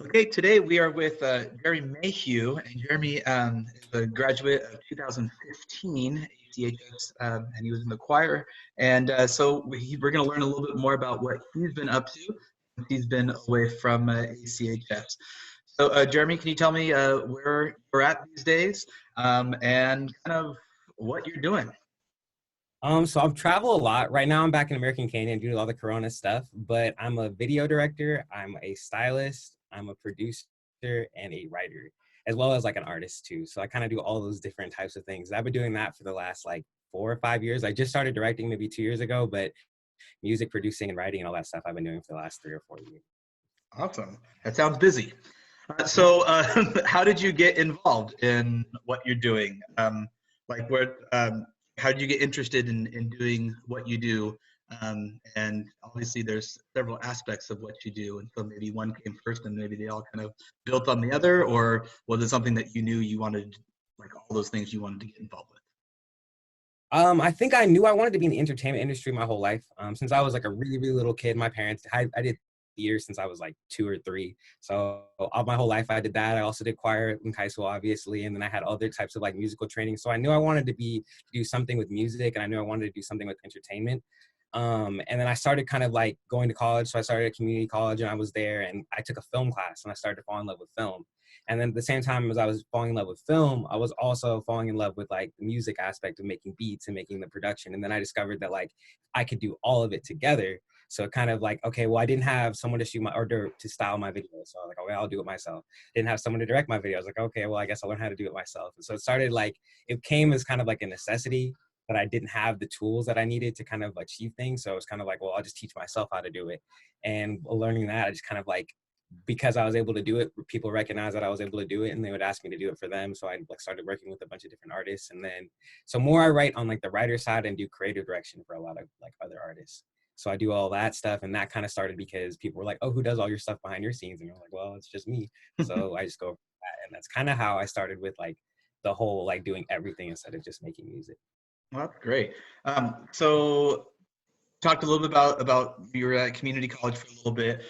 Okay, today we are with Jeremy Mayhew, and Jeremy is a graduate of 2015 ACHS, and he was in the choir. And we're going to learn a little bit more about what he's been up to since he's been away from ACHS. So, Jeremy, can you tell me where you're at these days and kind of what you're doing? So I've traveled a lot. Right now I'm back in American Canyon due to all the Corona stuff, but I'm a video director, I'm a stylist, I'm a producer and a writer, as well as like an artist too. So I kind of do all those different types of things. I've been doing that for the last like 4 or 5 years. I just started directing maybe 2 years ago, but music producing and writing and all that stuff I've been doing for the last 3 or 4 years. Awesome. That sounds busy. How did you get involved in what you're doing? Like, how did you get interested in doing what you do? And obviously, there's several aspects of what you do, and so maybe one came first, and maybe they all kind of built on the other, or was it something that you knew you wanted, like all those things you wanted to get involved with? I think I knew I wanted to be in the entertainment industry my whole life. Since I was like a really, really little kid, my parents, I did theater since I was like 2 or 3. So all my whole life I did that. I also did choir in high school, obviously. And then I had other types of like musical training. So I knew I wanted to do something with music, and I knew I wanted to do something with entertainment. And then I started kind of like going to college. So I started at community college and I was there, and I took a film class and I started to fall in love with film. And then at the same time as I was falling in love with film, I was also falling in love with like the music aspect of making beats and making the production. And then I discovered that like I could do all of it together. So it kind of like, okay, well, I didn't have someone to shoot to style my videos. So I was like, okay, I'll do it myself. Didn't have someone to direct my videos. I was like, okay, well, I guess I'll learn how to do it myself. And so it started like, it came as kind of like a necessity, but I didn't have the tools that I needed to kind of achieve things. So it was kind of like, well, I'll just teach myself how to do it. And learning that, I just kind of like, because I was able to do it, people recognized that I was able to do it, and they would ask me to do it for them. So I like started working with a bunch of different artists. And then, so more I write on like the writer side and do creative direction for a lot of like other artists. So I do all that stuff. And that kind of started because people were like, oh, who does all your stuff behind your scenes? And you're like, well, it's just me. So I just go over that. And that's kind of how I started with like the whole, like doing everything instead of just making music. Well, that's great. So talked a little bit about you were at community college for a little bit.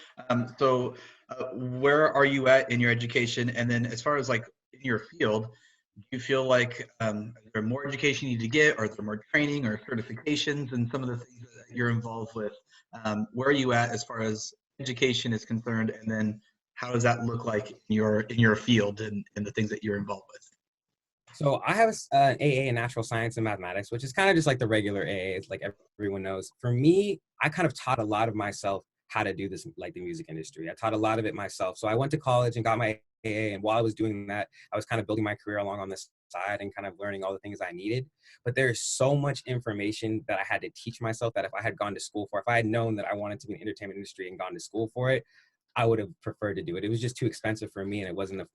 Where are you at in your education? And then as far as like in your field, do you feel like is there more education you need to get, or is there more training or certifications and some of the things that you're involved with? Where are you at as far as education is concerned? And then how does that look like in your field and the things that you're involved with? So I have an AA in natural science and mathematics, which is kind of just like the regular AA, it's like everyone knows. For me, I kind of taught a lot of myself how to do this, like the music industry. I taught a lot of it myself. So I went to college and got my AA, and while I was doing that, I was kind of building my career along on this side and kind of learning all the things I needed. But there's so much information that I had to teach myself that if I had gone to school for, if I had known that I wanted to be in the entertainment industry and gone to school for it, I would have preferred to do it. It was just too expensive for me, and it wasn't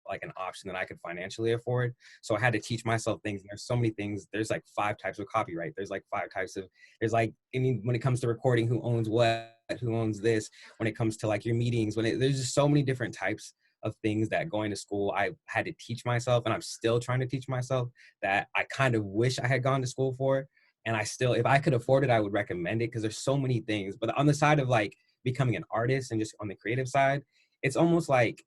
like an option that I could financially afford. So I had to teach myself things. And there's so many things. There's like 5 types of copyright. There's like 5 types of, there's like, I mean, when it comes to recording, who owns what, who owns this, when it comes to like your meetings, there's just so many different types of things that going to school, I had to teach myself, and I'm still trying to teach myself, that I kind of wish I had gone to school for. And I still, if I could afford it, I would recommend it, because there's so many things. But on the side of like becoming an artist and just on the creative side, it's almost like,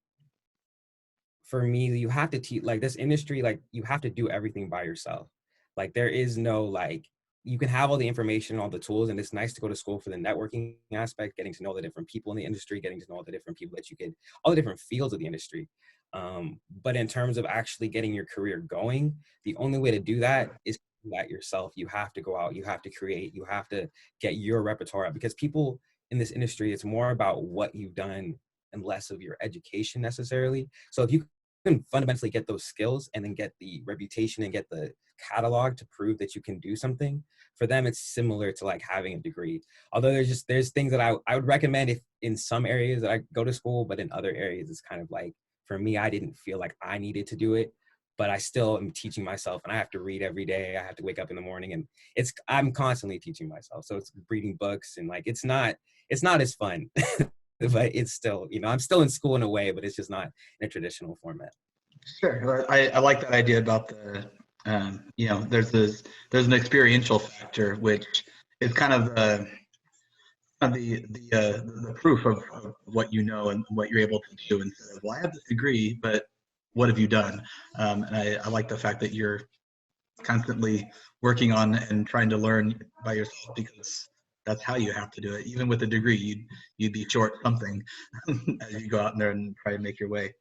for me, you have to teach like this industry, like you have to do everything by yourself. Like there is no like, you can have all the information, all the tools, and it's nice to go to school for the networking aspect, getting to know the different people in the industry, getting to know all the different people that you could, all the different fields of the industry. But in terms of actually getting your career going, the only way to do that is to do that yourself. You have to go out, you have to create, you have to get your repertoire out, because people in this industry, it's more about what you've done and less of your education necessarily. So if you can fundamentally get those skills and then get the reputation and get the catalog to prove that you can do something, for them it's similar to like having a degree. Although there's things that I would recommend if in some areas that I go to school, but in other areas it's kind of like, for me, I didn't feel like I needed to do it, but I still am teaching myself, and I have to read every day. I have to wake up in the morning, and I'm constantly teaching myself. So it's reading books, and like it's not as fun. But it's still, I'm still in school in a way, but it's just not in a traditional format. Sure. I like that idea about there's an experiential factor, which is kind of the proof of what you know and what you're able to do instead of, well, I have this degree, but what have you done? And I like the fact that you're constantly working on and trying to learn by yourself, because that's how you have to do it. Even with a degree, you'd be short something as you go out there and try to make your way.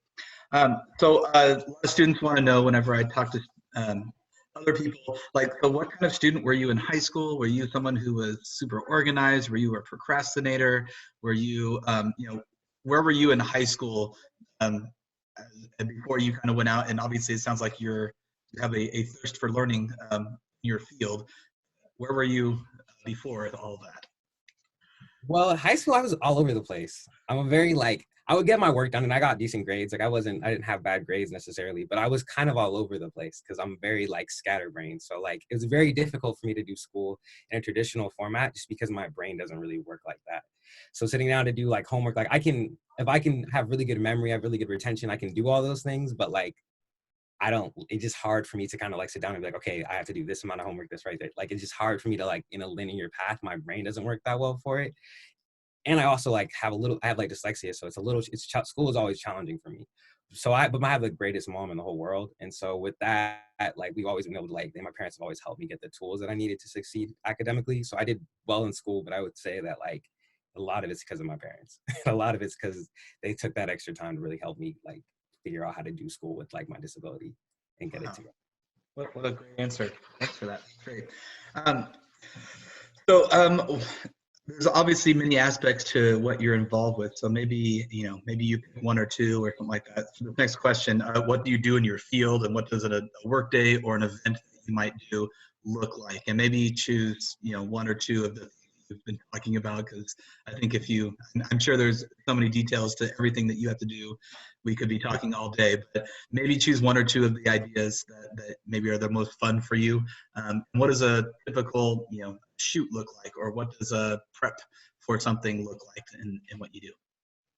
A lot of students want to know, whenever I talk to um, other people, like, so what kind of student were you in high school? Were you someone who was super organized? Were you a procrastinator? Were you, where were you in high school um, before you kind of went out? And obviously, it sounds like you have a thirst for learning in your field. Where were you before all of that? Well, in high school, I was all over the place. I'm a very like, I would get my work done and I got decent grades. Like I didn't have bad grades necessarily, but I was kind of all over the place because I'm very like scatterbrained. So like it was very difficult for me to do school in a traditional format just because my brain doesn't really work like that. So sitting down to do like homework, like if I can have really good memory, have really good retention, I can do all those things. But like I don't, it's just hard for me to kind of like sit down and be like, okay, I have to do this amount of homework, this right there. Like, it's just hard for me to like in a linear path. My brain doesn't work that well for it. And I also like I have like dyslexia. So school is always challenging for me. But I have the greatest mom in the whole world. And so with that, like we've always been able to like, my parents have always helped me get the tools that I needed to succeed academically. So I did well in school, but I would say that like a lot of it's because of my parents. A lot of it's because they took that extra time to really help me like figure out how to do school with like my disability and get it Wow, together. what a great answer. Thanks for that. Great. Um, so there's obviously many aspects to what you're involved with. So maybe, maybe you pick one or two or something like that. So the next question, what do you do in your field, and what does a work day or an event that you might do look like? And maybe choose, one or two of the things you've been talking about, because I think I'm sure there's so many details to everything that you have to do. We could be talking all day, but maybe choose one or two of the ideas that maybe are the most fun for you. What does a typical, shoot look like, or what does a prep for something look like in what you do?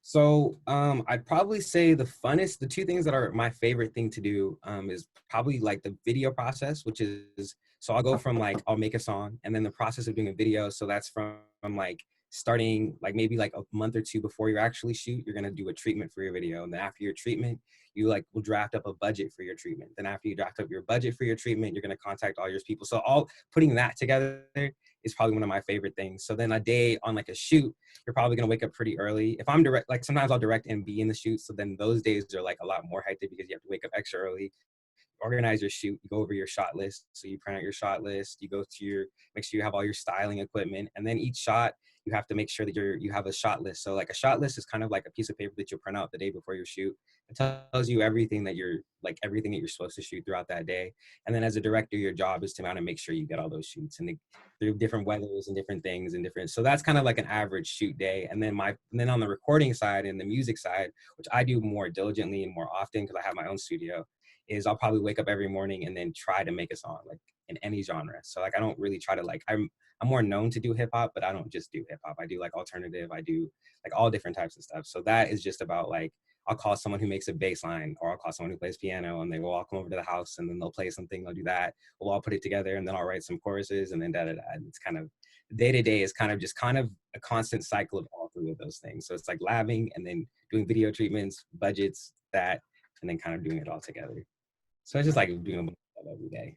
So I'd probably say the two things that are my favorite thing to do is probably like the video process, which is so I'll go from like I'll make a song and then the process of doing a video. So that's from like starting like maybe like a month or two before you actually shoot, you're gonna do a treatment for your video. And then after your treatment, you like will draft up a budget for your treatment. Then after you draft up your budget for your treatment, you're gonna contact all your people. So all putting that together is probably one of my favorite things. So then a day on like a shoot, you're probably gonna wake up pretty early. If I'm direct, like sometimes I'll direct and be in the shoot. So then those days are like a lot more hectic because you have to wake up extra early, organize your shoot, you go over your shot list. So you print out your shot list, you go to make sure you have all your styling equipment. And then each shot, you have to make sure that you have a shot list. So like a shot list is kind of like a piece of paper that you print out the day before your shoot. It tells you everything that you're supposed to shoot throughout that day. And then as a director, your job is to kind of make sure you get all those shoots and through different weathers and different things and different. So that's kind of like an average shoot day. And then on the recording side and the music side, which I do more diligently and more often because I have my own studio, is I'll probably wake up every morning and then try to make a song like in any genre. So like I don't really try to like I'm more known to do hip hop, but I don't just do hip hop. I do like alternative. I do like all different types of stuff. So that is just about like I'll call someone who makes a bass line or I'll call someone who plays piano and they will all come over to the house and then they'll play something, they'll do that. We'll all put it together and then I'll write some choruses and then da da da. And it's kind of day to day is kind of a constant cycle of all three of those things. So it's like labbing and then doing video treatments, budgets, that, and then kind of doing it all together. So it's just like doing a bunch of stuff every day.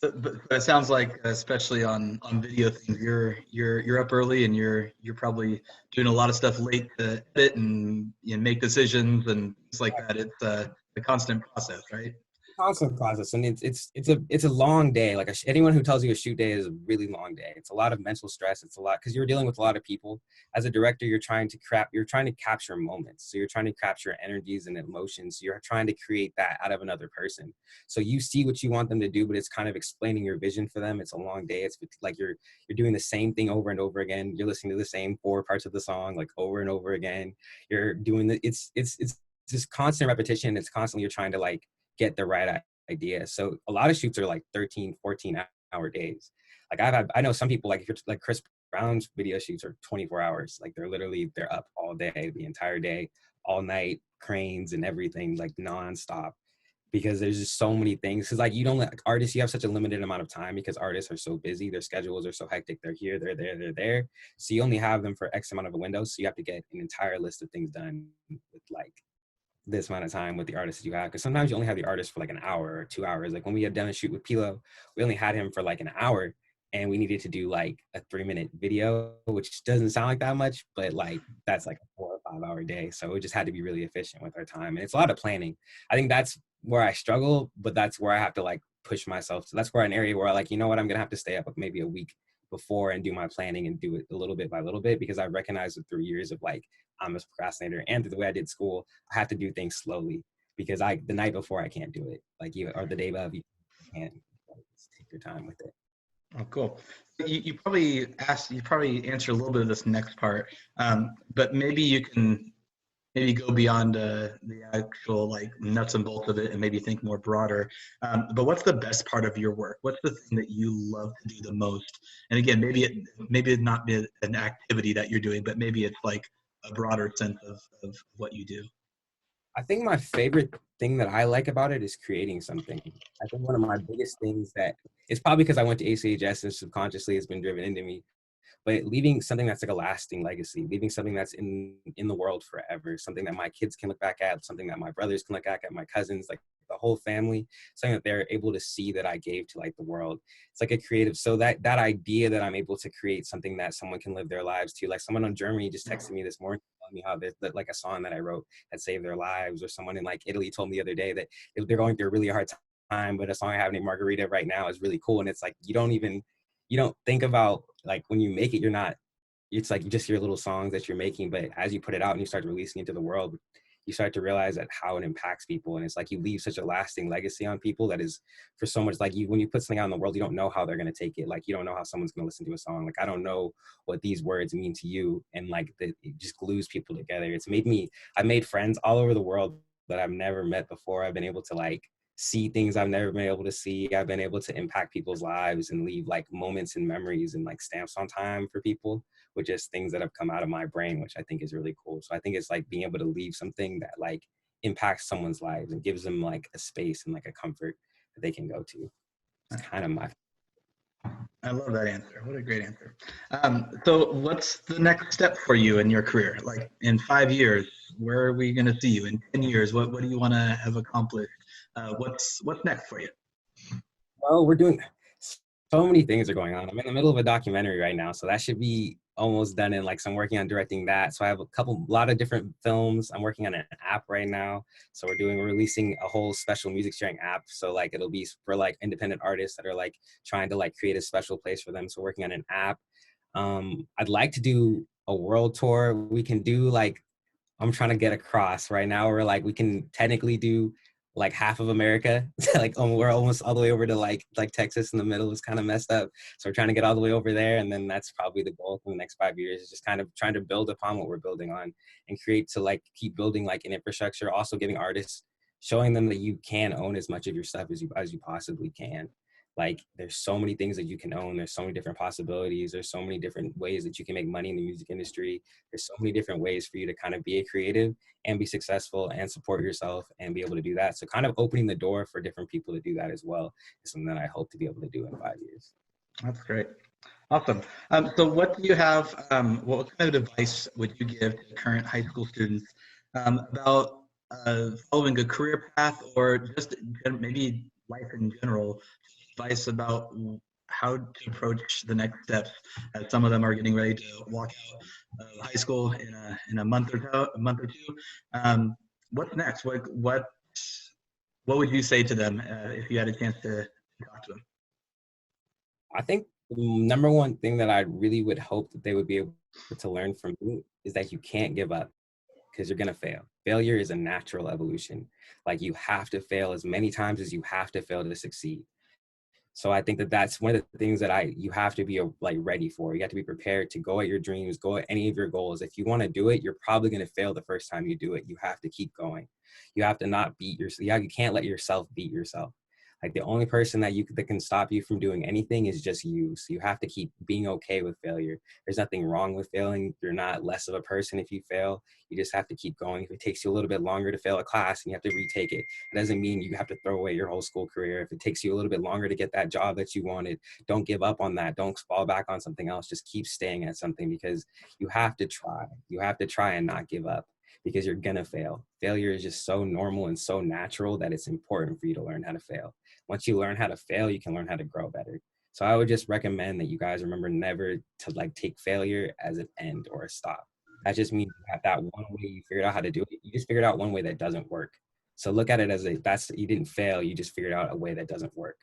But it sounds like, especially on video things, you're up early and you're probably doing a lot of stuff late to edit and make decisions and things like that. It's a constant process, right? Constant process, and it's a long day. Like anyone who tells you a shoot day is a really long day. It's a lot of mental stress. It's a lot because you're dealing with a lot of people. As a director, you're trying to capture moments. So you're trying to capture energies and emotions. You're trying to create that out of another person. So you see what you want them to do, but it's kind of explaining your vision for them. It's a long day. It's like you're doing the same thing over and over again. You're listening to the same four parts of the song like over and over again. You're doing it's just constant repetition. It's constantly you're trying to like get the right idea. So a lot of shoots are like 13, 14-hour days. Like I know some people like if you're like Chris Brown's video shoots are 24 hours. Like they're up all day, the entire day, all night, cranes and everything, like nonstop. because there's just so many things. Because like you don't like artists, you have such a limited amount of time because artists are so busy, their schedules are so hectic. They're here, they're there, they're there. So you only have them for X amount of a window. So you have to get an entire list of things done with like this amount of time with the artists that you have. Because sometimes you only have the artist for like an hour or 2 hours. Like when we had done a shoot with Pilo, we only had him for like an hour, and we needed to do like a 3-minute video, which doesn't sound like that much, but like that's like a 4 or 5 hour day. So we just had to be really efficient with our time. And it's a lot of planning. I think that's where I struggle, but that's where I have to like push myself. So that's where an area where I like, you know what, I'm gonna have to stay up maybe a week before and do my planning and do it a little bit by little bit, because I recognize it through years of like I'm a procrastinator, and through the way I did school, I have to do things slowly because the night before I can't do it, like you or the day of you can't, like, just take your time with it. Oh, cool. You probably answered a little bit of this next part, but maybe you can maybe go beyond the actual like nuts and bolts of it and maybe think more broader. But what's the best part of your work? What's the thing that you love to do the most? And again, maybe it not be an activity that you're doing, but maybe it's like a broader sense of what you do. I think my favorite thing that I like about it is creating something. I think one of my biggest things that it's probably because I went to ACHS and subconsciously it's been driven into me, but leaving something that's like a lasting legacy, leaving something that's in the world forever, something that my kids can look back at, something that my brothers can look back at, my cousins, like the whole family, something that they're able to see that I gave to like the world. It's like a creative. So that idea that I'm able to create something that someone can live their lives to, like someone in Germany just texted me this morning telling me how that like a song that I wrote had saved their lives, or someone in like Italy told me the other day that they're going through a really hard time, but a song I have named Margarita right now is really cool. And it's like you don't think about like when you make it, you're not, it's like just your little songs that you're making, but as you put it out and you start releasing it to the world, you start to realize that how it impacts people. And it's like you leave such a lasting legacy on people that is for so much. Like you, when you put something out in the world, you don't know how they're going to take it. Like you don't know how someone's going to listen to a song. Like I don't know what these words mean to you, and like it just glues people together. I made friends all over the world that I've never met before. I've been able to like see things I've never been able to see. I've been able to impact people's lives and leave like moments and memories and like stamps on time for people with just things that have come out of my brain, which I think is really cool. So I think it's like being able to leave something that like impacts someone's lives and gives them like a space and like a comfort that they can go to. It's kind of my. I love that answer. What a great answer. So what's the next step for you in your career? Like in 5 years, where are we going to see you? In 10 years, what do you want to have accomplished? What's next for you? Well, we're doing so many things are going on. I'm in the middle of a documentary right now, so that should be almost done. And like, so I'm working on directing that. So I have a lot of different films. I'm working on an app right now. So we're releasing a whole special music sharing app. So like, it'll be for like independent artists that are like trying to like create a special place for them. So working on an app. I'd like to do a world tour. We can do like, I'm trying to get across right now. We're like, we can technically do like half of America. Like we're almost all the way over to like Texas in the middle is kind of messed up. So we're trying to get all the way over there. And then that's probably the goal for the next 5 years, is just kind of trying to build upon what we're building on and create to like keep building like an infrastructure, also giving artists, showing them that you can own as much of your stuff as you possibly can. Like there's so many things that you can own. There's so many different possibilities. There's so many different ways that you can make money in the music industry. There's so many different ways for you to kind of be a creative and be successful and support yourself and be able to do that. So kind of opening the door for different people to do that as well is something that I hope to be able to do in 5 years. That's great. Awesome. So what do you have, what kind of advice would you give to current high school students about following a career path, or just maybe life in general, advice about how to approach the next steps, as some of them are getting ready to walk out of high school in a month or two. What's next? What would you say to them if you had a chance to talk to them? I think the number one thing that I really would hope that they would be able to learn from me is that you can't give up, because you're going to fail. Failure is a natural evolution. Like you have to fail as many times as you have to fail to succeed. So I think that that's one of the things that you have to be like ready for. You have to be prepared to go at your dreams, go at any of your goals. If you want to do it, you're probably going to fail the first time you do it. You have to keep going. You have to not beat yourself. You can't let yourself beat yourself. Like the only person that can stop you from doing anything is just you. So you have to keep being okay with failure. There's nothing wrong with failing. You're not less of a person if you fail. You just have to keep going. If it takes you a little bit longer to fail a class and you have to retake it, it doesn't mean you have to throw away your whole school career. If it takes you a little bit longer to get that job that you wanted, don't give up on that. Don't fall back on something else. Just keep staying at something, because you have to try. You have to try and not give up, because you're gonna fail. Failure is just so normal and so natural that it's important for you to learn how to fail. Once you learn how to fail, you can learn how to grow better. So I would just recommend that you guys remember never to like take failure as an end or a stop. That just means you have that one way you figured out how to do it. You just figured out one way that doesn't work. So look at it as you didn't fail, you just figured out a way that doesn't work,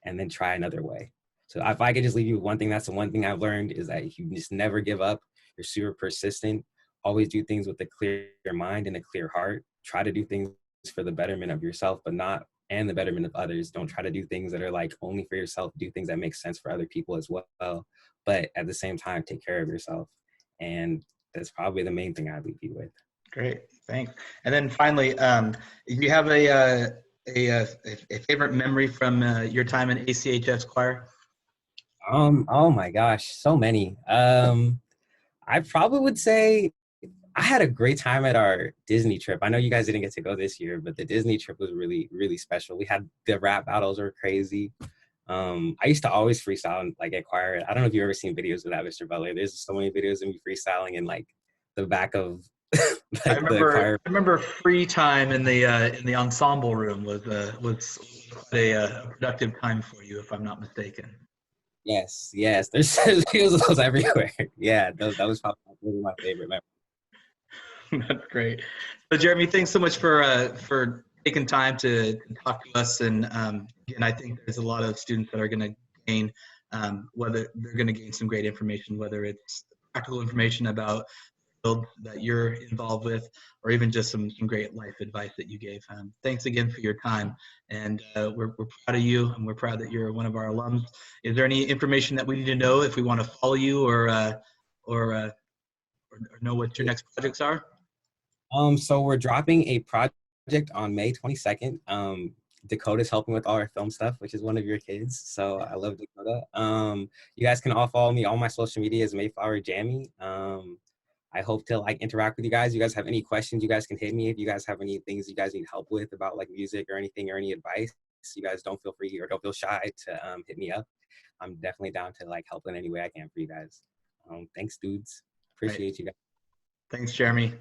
and then try another way. So if I could just leave you with one thing, that's the one thing I've learned, is that if you just never give up, you're super persistent, always do things with a clear mind and a clear heart. Try to do things for the betterment of yourself, but not and the betterment of others. Don't try to do things that are like only for yourself. Do things that make sense for other people as well. But at the same time, take care of yourself. And that's probably the main thing I'd leave you with. Great, thanks. And then finally, do you have a favorite memory from your time in ACHS choir? Oh my gosh, so many. I probably would say I had a great time at our Disney trip. I know you guys didn't get to go this year, but the Disney trip was really, really special. We had the rap battles were crazy. I used to always freestyle like at choir. I don't know if you've ever seen videos of that, Mr. Butler. There's so many videos of me freestyling in like the back of I like the remember choir. I remember free time in the ensemble room was a productive time for you, if I'm not mistaken. Yes, yes. There's videos of those everywhere. Yeah, that was probably my favorite memory. That's great. So Jeremy, thanks so much for taking time to talk to us. And again, I think there's a lot of students that are going to gain whether they're going to gain some great information, whether it's practical information about field that you're involved with, or even just some great life advice that you gave. Thanks again for your time, and we're proud of you, and we're proud that you're one of our alums. Is there any information that we need to know if we want to follow you or, uh, or know what your next projects are? So we're dropping a project on May 22nd. Dakota's helping with all our film stuff, which is one of your kids. So I love Dakota. You guys can all follow me. All my social media is Mayflower Jammy. I hope to like interact with you guys. You guys have any questions, you guys can hit me. If you guys have any things you guys need help with about like music or anything or any advice, you guys don't feel free or don't feel shy to hit me up. I'm definitely down to like help in any way I can for you guys. Thanks, dudes. Right. Appreciate you guys. Thanks, Jeremy.